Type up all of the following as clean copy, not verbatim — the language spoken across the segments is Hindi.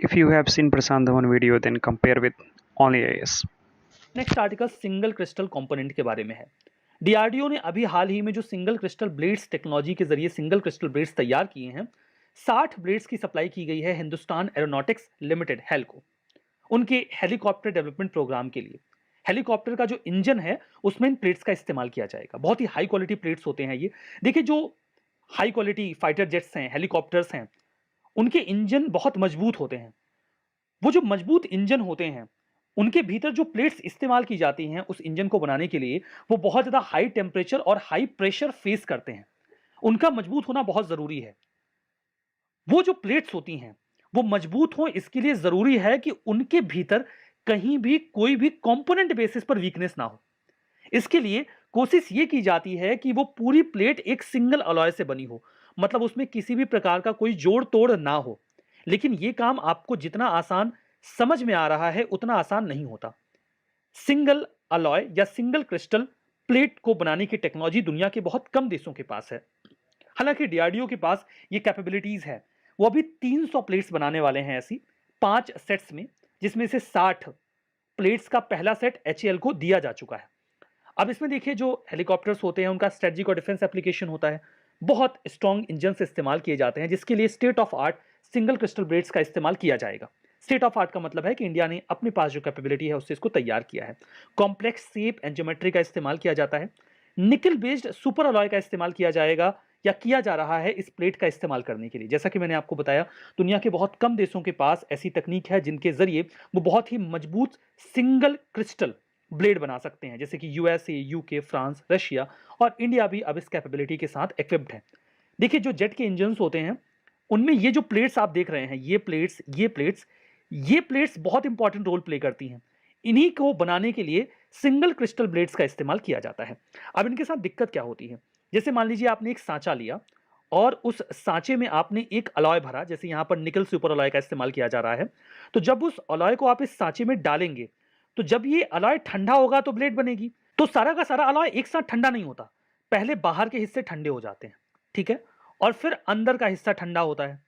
If you have seen Prashant Dhawan video, then compare with only IAS. Next article single crystal component के बारे में है। डीआरडीओ ने अभी हाल ही में जो सिंगल क्रिस्टल ब्लेड्स टेक्नोलॉजी के जरिए सिंगल क्रिस्टल ब्लेड्स तैयार किए हैं, 60 ब्लेड्स की सप्लाई की गई है हिंदुस्तान एरोनॉटिक्स लिमिटेड हेल को, उनके हेलीकॉप्टर डेवलपमेंट प्रोग्राम के लिए। हेलीकॉप्टर का जो इंजन है उसमें इन प्लेट्स का इस्तेमाल किया जाएगा। बहुत ही हाई क्वालिटी प्लेट्स होते हैं ये। देखिए, जो हाई क्वालिटी फाइटर जेट्स हैं, हेलीकॉप्टर्स हैं, उनके इंजन बहुत मजबूत होते हैं। वो जो मजबूत इंजन होते हैं, उनके भीतर जो प्लेट्स इस्तेमाल की जाती हैं उस इंजन को बनाने के लिए, वो बहुत ज़्यादा हाई टेम्परेचर और हाई प्रेशर फेस करते हैं। उनका मजबूत होना बहुत ज़रूरी है। वो जो प्लेट्स होती हैं वो मजबूत हो, इसके लिए ज़रूरी है कि उनके भीतर कहीं भी कोई भी कंपोनेंट बेसिस पर वीकनेस ना हो। इसके लिए कोशिश ये की जाती है कि वो पूरी प्लेट एक सिंगल अलॉय से बनी हो, मतलब उसमें किसी भी प्रकार का कोई जोड़ तोड़ ना हो। लेकिन ये काम आपको जितना आसान समझ में आ रहा है उतना आसान नहीं होता। सिंगल अलॉय या सिंगल क्रिस्टल प्लेट को बनाने की टेक्नोलॉजी दुनिया के बहुत कम देशों के पास है। हालांकि डीआरडीओ के पास ये कैपेबिलिटीज है। वो अभी 300 प्लेट्स बनाने वाले हैं ऐसी 5 सेट्स में, जिसमें से 60 प्लेट्स का पहला सेट एचएएल को दिया जा चुका है। अब इसमें देखिए, जो हेलीकॉप्टर्स होते हैं उनका स्ट्रेटजिक और डिफेंस एप्लीकेशन होता है। बहुत स्ट्रॉन्ग इंजन इस्तेमाल किए जाते हैं, जिसके लिए state of art single crystal blades का इस्तेमाल किया जाएगा। स्टेट ऑफ आर्ट का मतलब है कि इंडिया ने अपने पास जो कैपेबिलिटी है उससे इसको तैयार किया है। कॉम्प्लेक्स शेप एंड ज्योमेट्री का इस्तेमाल किया जाता है। निकल बेस्ड सुपर अलॉय का इस्तेमाल किया जाएगा या किया जा रहा है इस प्लेट का इस्तेमाल करने के लिए। जैसा कि मैंने आपको बताया, दुनिया के बहुत कम देशों के पास ऐसी तकनीक है जिनके जरिए वो बहुत ही मजबूत सिंगल क्रिस्टल ब्लेड बना सकते हैं, जैसे कि यूएसए, यूके, फ्रांस, रशिया और इंडिया भी अब इस कैपेबिलिटी के साथ इक्विप्ड है। देखिए, जो जेट के इंजन्स होते हैं उनमें ये जो प्लेट्स आप देख रहे हैं, ये प्लेट्स बहुत इंपॉर्टेंट रोल प्ले करती हैं। इन्हीं को बनाने के लिए सिंगल क्रिस्टल ब्लेड्स का इस्तेमाल किया जाता है। अब इनके साथ दिक्कत क्या होती है, जैसे मान लीजिए आपने एक सांचा लिया और उस सांचे में आपने एक अलॉय भरा, जैसे यहां पर निकल सुपर अलॉय का इस्तेमाल किया जा रहा है। तो जब उस अलॉय को आप इस सांचे में डालेंगे, तो जब ये अलॉय ठंडा होगा तो ब्लेड बनेगी। तो सारा का सारा अलॉय एक साथ ठंडा नहीं होता, पहले बाहर के हिस्से ठंडे हो जाते हैं, ठीक है, और फिर अंदर का हिस्सा ठंडा होता है।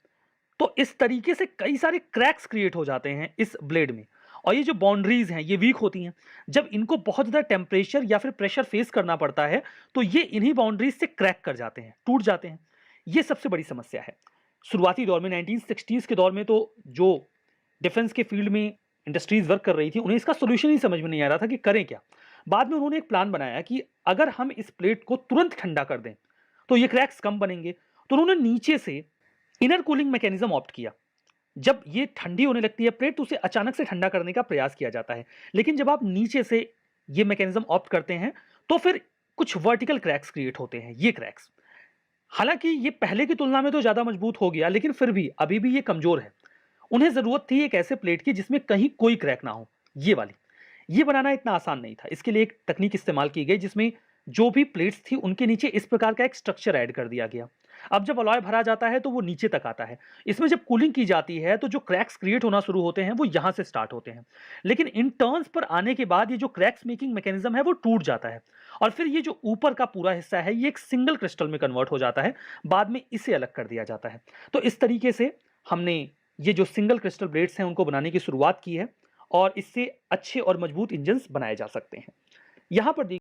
तो इस तरीके से कई सारे क्रैक्स क्रिएट हो जाते हैं इस ब्लेड में, और ये जो बाउंड्रीज हैं ये वीक होती हैं। जब इनको बहुत ज़्यादा टेम्परेचर या फिर प्रेशर फेस करना पड़ता है तो ये इन्हीं बाउंड्रीज से क्रैक कर जाते हैं, टूट जाते हैं। ये सबसे बड़ी समस्या है। शुरुआती दौर में 1960s के दौर में तो जो डिफेंस के फील्ड में इंडस्ट्रीज वर्क कर रही थी, उन्हें इसका सोल्यूशन ही समझ में नहीं आ रहा था कि करें क्या। बाद में उन्होंने एक प्लान बनाया कि अगर हम इस प्लेट को तुरंत ठंडा कर दें तो ये क्रैक्स कम बनेंगे। तो उन्होंने नीचे से इनर कूलिंग मैकेनिज्म ऑप्ट किया। जब ये ठंडी होने लगती है प्लेट तो उसे अचानक से ठंडा करने का प्रयास किया जाता है, लेकिन जब आप नीचे से ये मैकेनिज्म ऑप्ट करते हैं तो फिर कुछ वर्टिकल क्रैक्स क्रिएट होते हैं। ये क्रैक्स, हालांकि ये पहले की तुलना में तो ज्यादा मजबूत हो गया, लेकिन फिर भी अभी भी ये कमजोर है। उन्हें जरूरत थी एक ऐसे प्लेट की जिसमें कहीं कोई क्रैक ना हो। ये वाली, ये बनाना इतना आसान नहीं था। इसके लिए एक तकनीक इस्तेमाल की गई जिसमें जो भी प्लेट्स थी उनके नीचे इस प्रकार का एक स्ट्रक्चर ऐड कर दिया गया। अब जब अलॉय भरा जाता है तो वो नीचे तक आता है। इसमें जब कूलिंग की जाती है तो जो क्रैक्स क्रिएट होना शुरू होते हैं वो यहां से स्टार्ट होते हैं, लेकिन इन टर्न्स पर आने के बाद ये जो क्रैक्स मेकिंग मैकेनिज्म है वो टूट जाता है, और फिर ये जो ऊपर का पूरा हिस्सा है ये एक सिंगल क्रिस्टल में कन्वर्ट हो जाता है। बाद में इसे अलग कर दिया जाता है। तो इस तरीके से हमने ये जो सिंगल क्रिस्टल ब्लेड्स हैं उनको बनाने की शुरुआत की है, और इससे अच्छे और मजबूत इंजन्स बनाए जा सकते हैं। यहां पर